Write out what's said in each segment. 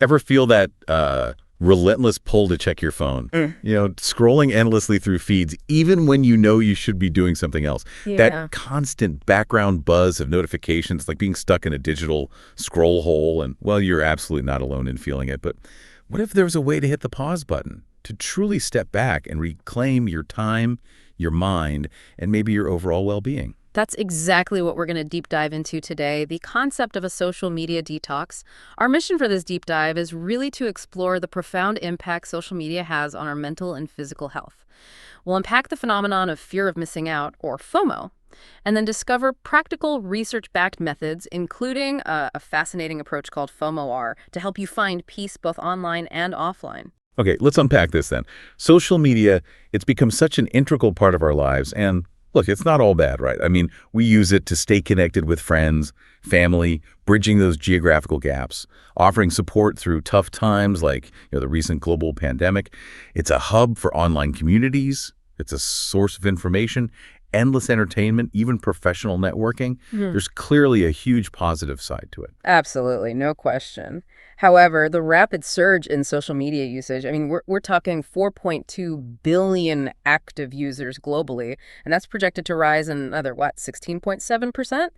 Ever feel that relentless pull to check your phone? Scrolling endlessly through feeds, even when you know you should be doing something else. Yeah. That constant background buzz of notifications, like being stuck in a digital scroll hole. And, well, you're absolutely not alone in feeling it. But what if there was a way to hit the pause button, to truly step back and reclaim your time, your mind, and maybe your overall well-being? That's exactly what we're going to deep dive into today, the concept of a social media detox. Our mission for this deep dive is really to explore the profound impact social media has on our mental and physical health. We'll unpack the phenomenon of fear of missing out, or FOMO, and then discover practical research-backed methods, including a fascinating approach called FOMO-R, to help you find peace both online and offline. Okay, let's unpack this then. Social media, it's become such an integral part of our lives, and look, it's not all bad, right? I mean, we use it to stay connected with friends, family, bridging those geographical gaps, offering support through tough times like the recent global pandemic. It's a hub for online communities. It's a source of information, endless entertainment, even professional networking. There's clearly a huge positive side to it. Absolutely, no question. However, the rapid surge in social media usage, I mean, we're talking 4.2 billion active users globally, and that's projected to rise another, 16.7%?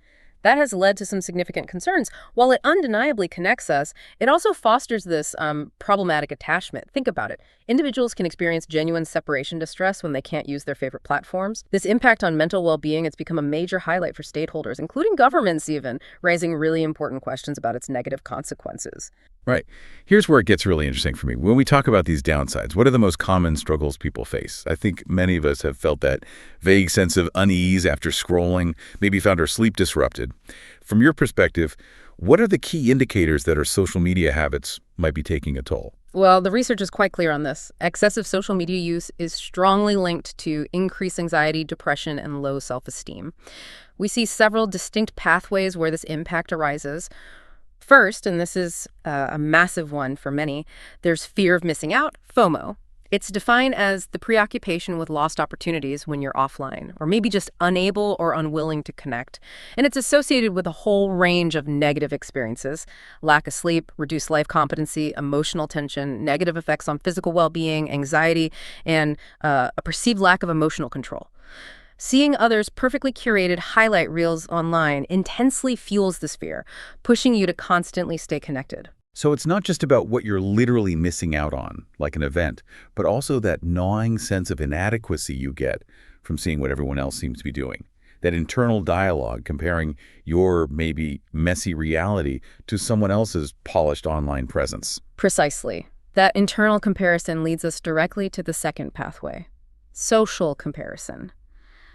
That has led to some significant concerns. While it undeniably connects us, it also fosters this problematic attachment. Think about it. Individuals can experience genuine separation distress when they can't use their favorite platforms. This impact on mental well-being, it's become a major highlight for stakeholders, including governments even, raising really important questions about its negative consequences. Right. Here's where it gets really interesting for me. When we talk about these downsides, what are the most common struggles people face? I think many of us have felt that vague sense of unease after scrolling, maybe found our sleep disrupted. From your perspective, what are the key indicators that our social media habits might be taking a toll? Well, the research is quite clear on this. Excessive social media use is strongly linked to increased anxiety, depression, and low self-esteem. We see several distinct pathways where this impact arises. First, and this is a massive one for many, there's fear of missing out, FOMO. It's defined as the preoccupation with lost opportunities when you're offline, or maybe just unable or unwilling to connect. And it's associated with a whole range of negative experiences: lack of sleep, reduced life competency, emotional tension, negative effects on physical well-being, anxiety, and a perceived lack of emotional control. Seeing others' perfectly curated highlight reels online intensely fuels this fear, pushing you to constantly stay connected. So it's not just about what you're literally missing out on, like an event, but also that gnawing sense of inadequacy you get from seeing what everyone else seems to be doing. That internal dialogue comparing your maybe messy reality to someone else's polished online presence. Precisely. That internal comparison leads us directly to the second pathway: social comparison.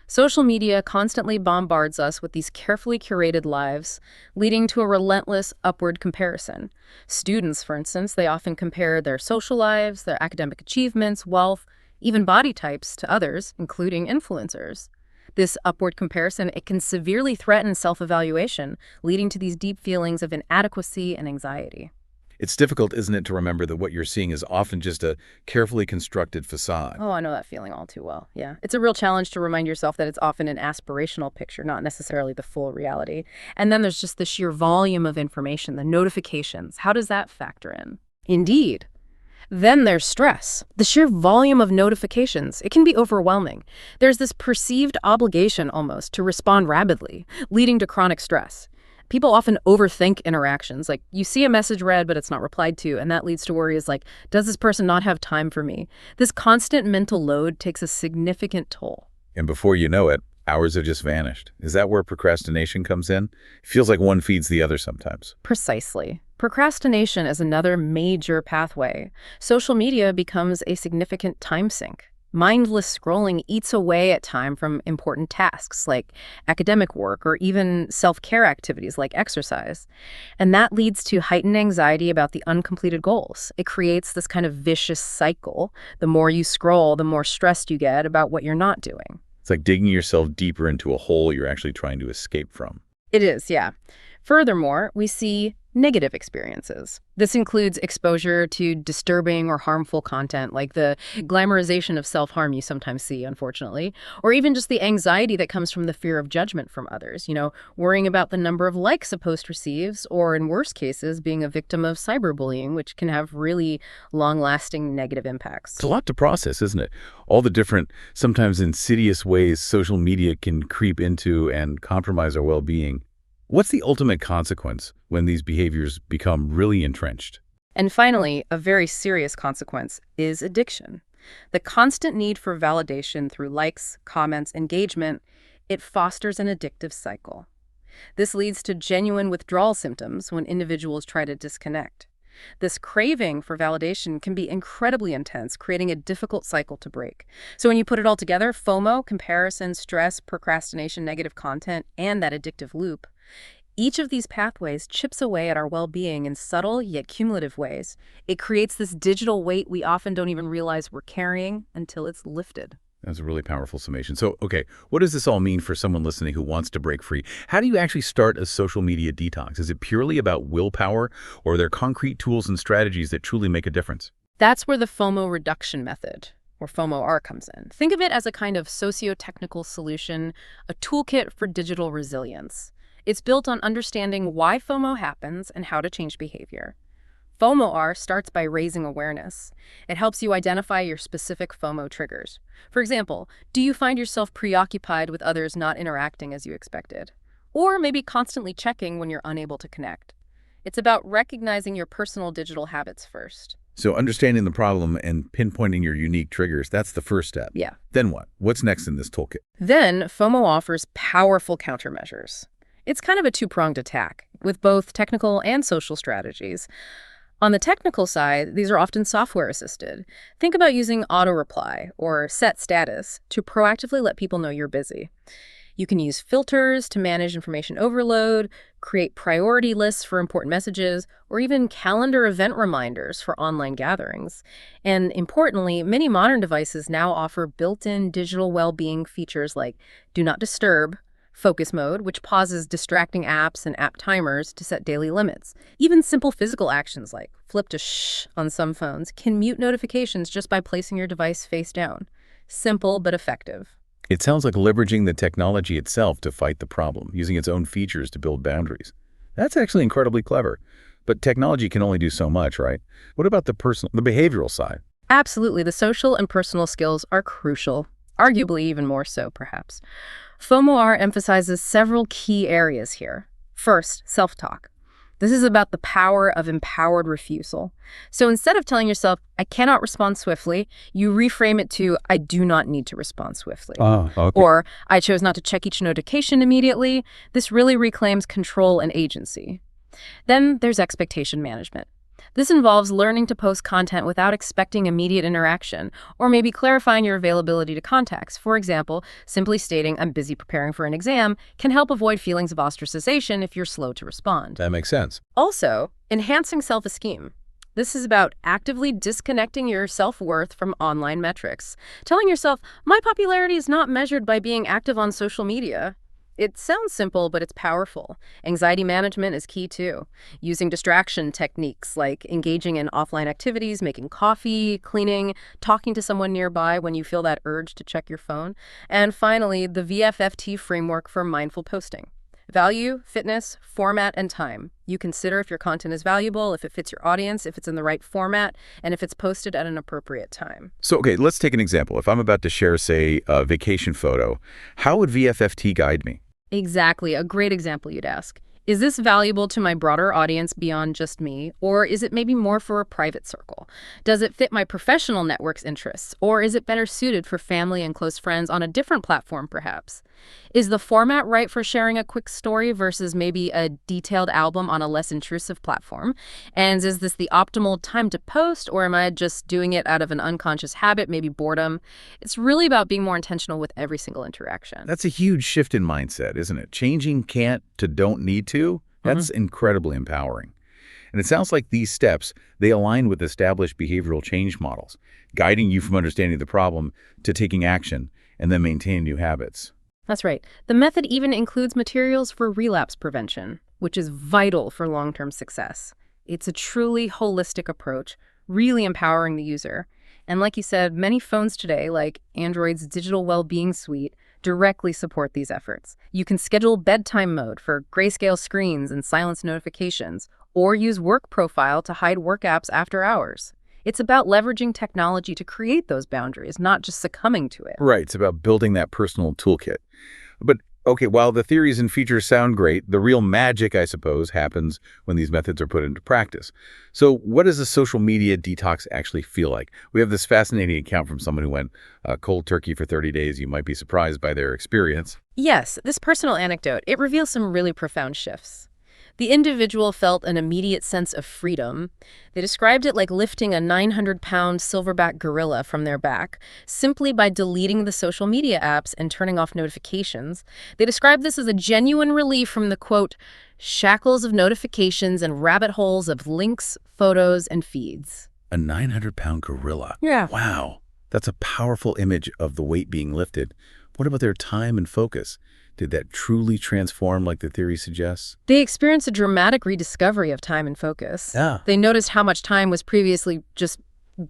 Social media constantly bombards us with these carefully curated lives, leading to a relentless upward comparison. Students, for instance, they often compare their social lives, their academic achievements, wealth, even body types to others, including influencers. This upward comparison, it can severely threaten self-evaluation, leading to these deep feelings of inadequacy and anxiety. It's difficult, isn't it, to remember that what you're seeing is often just a carefully constructed facade. Oh, I know that feeling all too well. Yeah. It's a real challenge to remind yourself that it's often an aspirational picture, not necessarily the full reality. And then there's just the sheer volume of information, the notifications. How does that factor in? Indeed. Then there's stress. The sheer volume of notifications, it can be overwhelming. There's this perceived obligation almost to respond rapidly, leading to chronic stress. People often overthink interactions. Like, you see a message read, but it's not replied to, and that leads to worries like, does this person not have time for me? This constant mental load takes a significant toll. And before you know it, hours have just vanished. Is that where procrastination comes in? It feels like one feeds the other sometimes. Precisely. Procrastination is another major pathway. Social media becomes a significant time sink. Mindless scrolling eats away at time from important tasks like academic work or even self-care activities like exercise. And that leads to heightened anxiety about the uncompleted goals. It creates this kind of vicious cycle. The more you scroll, the more stressed you get about what you're not doing. It's like digging yourself deeper into a hole you're actually trying to escape from. It is, yeah. Furthermore, we see negative experiences. This includes exposure to disturbing or harmful content, like the glamorization of self-harm you sometimes see, unfortunately, or even just the anxiety that comes from the fear of judgment from others, worrying about the number of likes a post receives, or in worse cases, being a victim of cyberbullying, which can have really long-lasting negative impacts. It's a lot to process, isn't it? All the different, sometimes insidious ways social media can creep into and compromise our well-being. What's the ultimate consequence when these behaviors become really entrenched? And finally, a very serious consequence is addiction. The constant need for validation through likes, comments, engagement, it fosters an addictive cycle. This leads to genuine withdrawal symptoms when individuals try to disconnect. This craving for validation can be incredibly intense, creating a difficult cycle to break. So when you put it all together, FOMO, comparison, stress, procrastination, negative content, and that addictive loop, each of these pathways chips away at our well-being in subtle yet cumulative ways. It creates this digital weight we often don't even realize we're carrying until it's lifted. That's a really powerful summation. So, okay, what does this all mean for someone listening who wants to break free? How do you actually start a social media detox? Is it purely about willpower, or are there concrete tools and strategies that truly make a difference? That's where the FOMO reduction method, or FOMO-R, comes in. Think of it as a kind of socio-technical solution, a toolkit for digital resilience. It's built on understanding why FOMO happens and how to change behavior. FOMO-R starts by raising awareness. It helps you identify your specific FOMO triggers. For example, do you find yourself preoccupied with others not interacting as you expected? Or maybe constantly checking when you're unable to connect? It's about recognizing your personal digital habits first. So understanding the problem and pinpointing your unique triggers, that's the first step. Yeah. Then what? What's next in this toolkit? Then FOMO offers powerful countermeasures. It's kind of a two-pronged attack, with both technical and social strategies. On the technical side, these are often software-assisted. Think about using auto-reply or set status to proactively let people know you're busy. You can use filters to manage information overload, create priority lists for important messages, or even calendar event reminders for online gatherings. And importantly, many modern devices now offer built-in digital well-being features like Do Not Disturb, Focus Mode, which pauses distracting apps and app timers to set daily limits. Even simple physical actions like flip to shh on some phones can mute notifications just by placing your device face down. Simple but effective. It sounds like leveraging the technology itself to fight the problem, using its own features to build boundaries. That's actually incredibly clever. But technology can only do so much, right? What about the behavioral side? Absolutely. The social and personal skills are crucial, arguably even more so, perhaps. FOMO-R emphasizes several key areas here. First, self-talk. This is about the power of empowered refusal. So instead of telling yourself, I cannot respond swiftly, you reframe it to, I do not need to respond swiftly. Okay. Or, I chose not to check each notification immediately. This really reclaims control and agency. Then there's expectation management. This involves learning to post content without expecting immediate interaction, or maybe clarifying your availability to contacts. For example, simply stating, I'm busy preparing for an exam, can help avoid feelings of ostracization if you're slow to respond. That makes sense. Also, enhancing self-esteem. This is about actively disconnecting your self-worth from online metrics. Telling yourself, my popularity is not measured by being active on social media. It sounds simple, but it's powerful. Anxiety management is key too. Using distraction techniques like engaging in offline activities, making coffee, cleaning, talking to someone nearby when you feel that urge to check your phone. And finally, the VFFT framework for mindful posting. Value, fitness, format, and time. You consider if your content is valuable, if it fits your audience, if it's in the right format, and if it's posted at an appropriate time. So, okay, let's take an example. If I'm about to share, say, a vacation photo, how would VFFT guide me? Exactly. A great example, you'd ask. Is this valuable to my broader audience beyond just me, or is it maybe more for a private circle? Does it fit my professional network's interests, or is it better suited for family and close friends on a different platform, perhaps? Is the format right for sharing a quick story versus maybe a detailed album on a less intrusive platform? And is this the optimal time to post, or am I just doing it out of an unconscious habit, maybe boredom? It's really about being more intentional with every single interaction. That's a huge shift in mindset, isn't it? Changing can't to don't need to. That's incredibly empowering. And it sounds like these steps, they align with established behavioral change models, guiding you from understanding the problem to taking action and then maintaining new habits. That's right. The method even includes materials for relapse prevention. which is vital for long-term success. It's a truly holistic approach, really empowering the user. And like you said, many phones today, like Android's digital well-being suite, directly support these efforts. You can schedule bedtime mode for grayscale screens and silence notifications, or use Work Profile to hide work apps after hours. It's about leveraging technology to create those boundaries, not just succumbing to it. Right, it's about building that personal toolkit. But, okay, while the theories and features sound great, the real magic, I suppose, happens when these methods are put into practice. So what does a social media detox actually feel like? We have this fascinating account from someone who went cold turkey for 30 days. You might be surprised by their experience. Yes, this personal anecdote, it reveals some really profound shifts. The individual felt an immediate sense of freedom. They described it like lifting a 900-pound silverback gorilla from their back simply by deleting the social media apps and turning off notifications. They described this as a genuine relief from the, quote, shackles of notifications and rabbit holes of links, photos, and feeds. A 900-pound gorilla. Yeah. Wow, that's a powerful image of the weight being lifted. What about their time and focus? Did that truly transform like the theory suggests? They experienced a dramatic rediscovery of time and focus. Yeah. They noticed how much time was previously just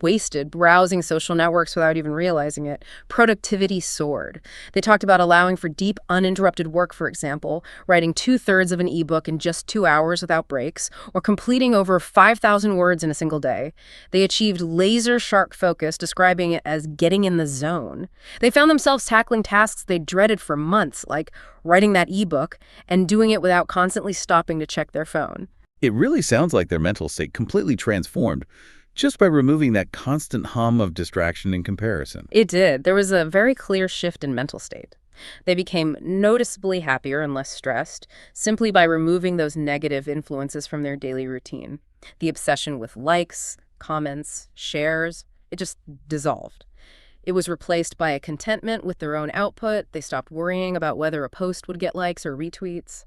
wasted browsing social networks without even realizing it. Productivity soared. They talked about allowing for deep, uninterrupted work, for example, writing 2/3 of an ebook in just 2 hours without breaks, or completing over 5,000 words in a single day. They achieved laser-sharp focus, describing it as getting in the zone. They found themselves tackling tasks they dreaded for months, like writing that ebook, and doing it without constantly stopping to check their phone. It really sounds like their mental state completely transformed just by removing that constant hum of distraction and comparison. It did. There was a very clear shift in mental state. They became noticeably happier and less stressed simply by removing those negative influences from their daily routine. The obsession with likes, comments, shares, it just dissolved. It was replaced by a contentment with their own output. They stopped worrying about whether a post would get likes or retweets.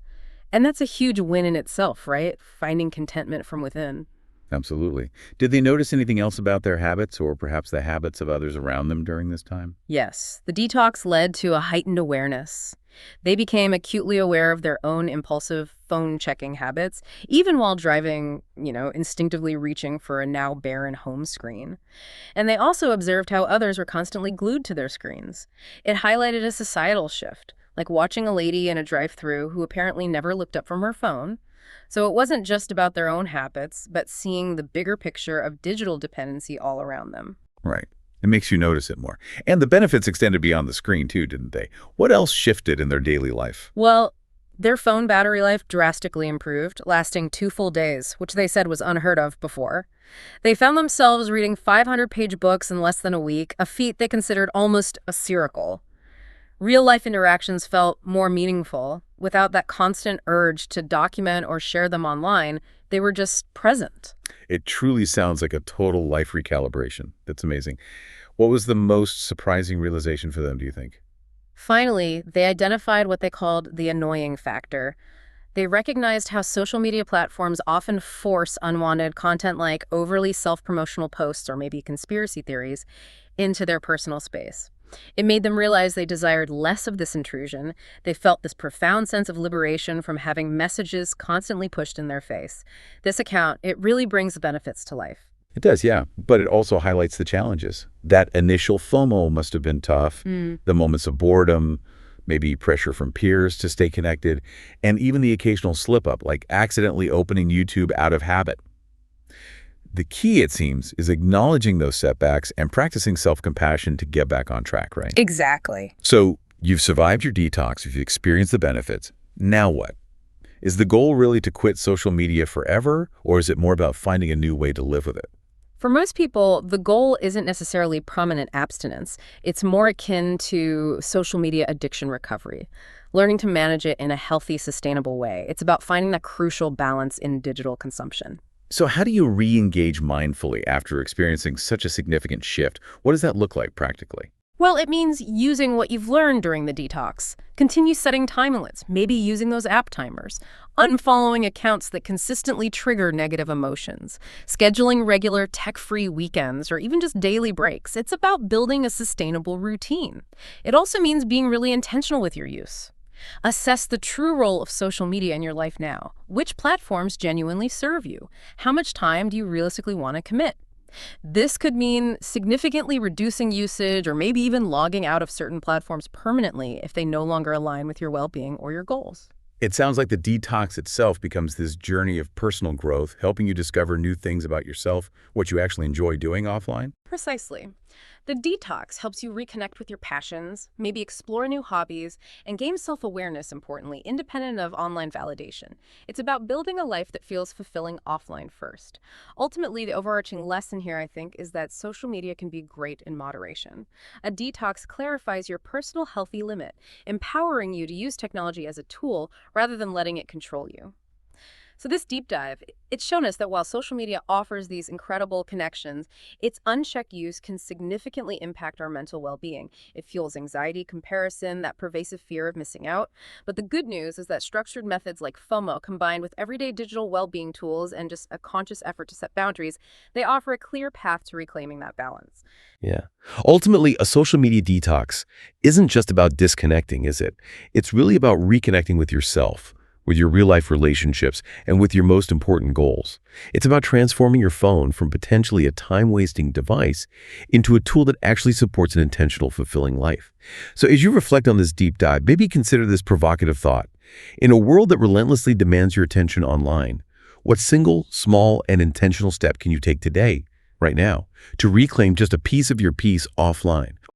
And that's a huge win in itself, right? Finding contentment from within. Absolutely. Did they notice anything else about their habits or perhaps the habits of others around them during this time? Yes, the detox led to a heightened awareness. They became acutely aware of their own impulsive phone-checking habits, even while driving, instinctively reaching for a now barren home screen. And they also observed how others were constantly glued to their screens. It highlighted a societal shift, like watching a lady in a drive-thru who apparently never looked up from her phone. So it wasn't just about their own habits, but seeing the bigger picture of digital dependency all around them. Right. It makes you notice it more. And the benefits extended beyond the screen too, didn't they? What else shifted in their daily life? Well, their phone battery life drastically improved, lasting 2 full days, which they said was unheard of before. They found themselves reading 500-page books in less than a week, a feat they considered almost a miracle. Real-life interactions felt more meaningful. Without that constant urge to document or share them online, they were just present. It truly sounds like a total life recalibration. That's amazing. What was the most surprising realization for them, do you think? Finally, they identified what they called the annoying factor. They recognized how social media platforms often force unwanted content like overly self-promotional posts or maybe conspiracy theories into their personal space. It made them realize they desired less of this intrusion. They felt this profound sense of liberation from having messages constantly pushed in their face. This account, it really brings benefits to life. It does, yeah. But it also highlights the challenges. That initial FOMO must have been tough. The moments of boredom, maybe pressure from peers to stay connected, and even the occasional slip-up, like accidentally opening YouTube out of habit. The key, it seems, is acknowledging those setbacks and practicing self-compassion to get back on track, right? Exactly. So you've survived your detox, you've experienced the benefits. Now what? Is the goal really to quit social media forever, or is it more about finding a new way to live with it? For most people, the goal isn't necessarily permanent abstinence. It's more akin to social media addiction recovery, learning to manage it in a healthy, sustainable way. It's about finding that crucial balance in digital consumption. So how do you re-engage mindfully after experiencing such a significant shift? What does that look like practically? Well, it means using what you've learned during the detox. Continue setting time limits, maybe using those app timers, unfollowing accounts that consistently trigger negative emotions, scheduling regular tech-free weekends, or even just daily breaks. It's about building a sustainable routine. It also means being really intentional with your use. Assess the true role of social media in your life now. Which platforms genuinely serve you? How much time do you realistically want to commit? This could mean significantly reducing usage or maybe even logging out of certain platforms permanently if they no longer align with your well-being or your goals. It sounds like the detox itself becomes this journey of personal growth, helping you discover new things about yourself, what you actually enjoy doing offline. Precisely. The detox helps you reconnect with your passions, maybe explore new hobbies, and gain self-awareness, importantly, independent of online validation. It's about building a life that feels fulfilling offline first. Ultimately, the overarching lesson here, I think, is that social media can be great in moderation. A detox clarifies your personal healthy limit, empowering you to use technology as a tool rather than letting it control you. So this deep dive, it's shown us that while social media offers these incredible connections, its unchecked use can significantly impact our mental well-being. It fuels anxiety, comparison, that pervasive fear of missing out. But the good news is that structured methods like FOMO, combined with everyday digital well-being tools and just a conscious effort to set boundaries, they offer a clear path to reclaiming that balance. Yeah. Ultimately, a social media detox isn't just about disconnecting, is it? It's really about reconnecting with yourself, with your real-life relationships, and with your most important goals. It's about transforming your phone from potentially a time-wasting device into a tool that actually supports an intentional, fulfilling life. So as you reflect on this deep dive, maybe consider this provocative thought. In a world that relentlessly demands your attention online, what single, small, and intentional step can you take today, right now, to reclaim just a piece of your peace offline?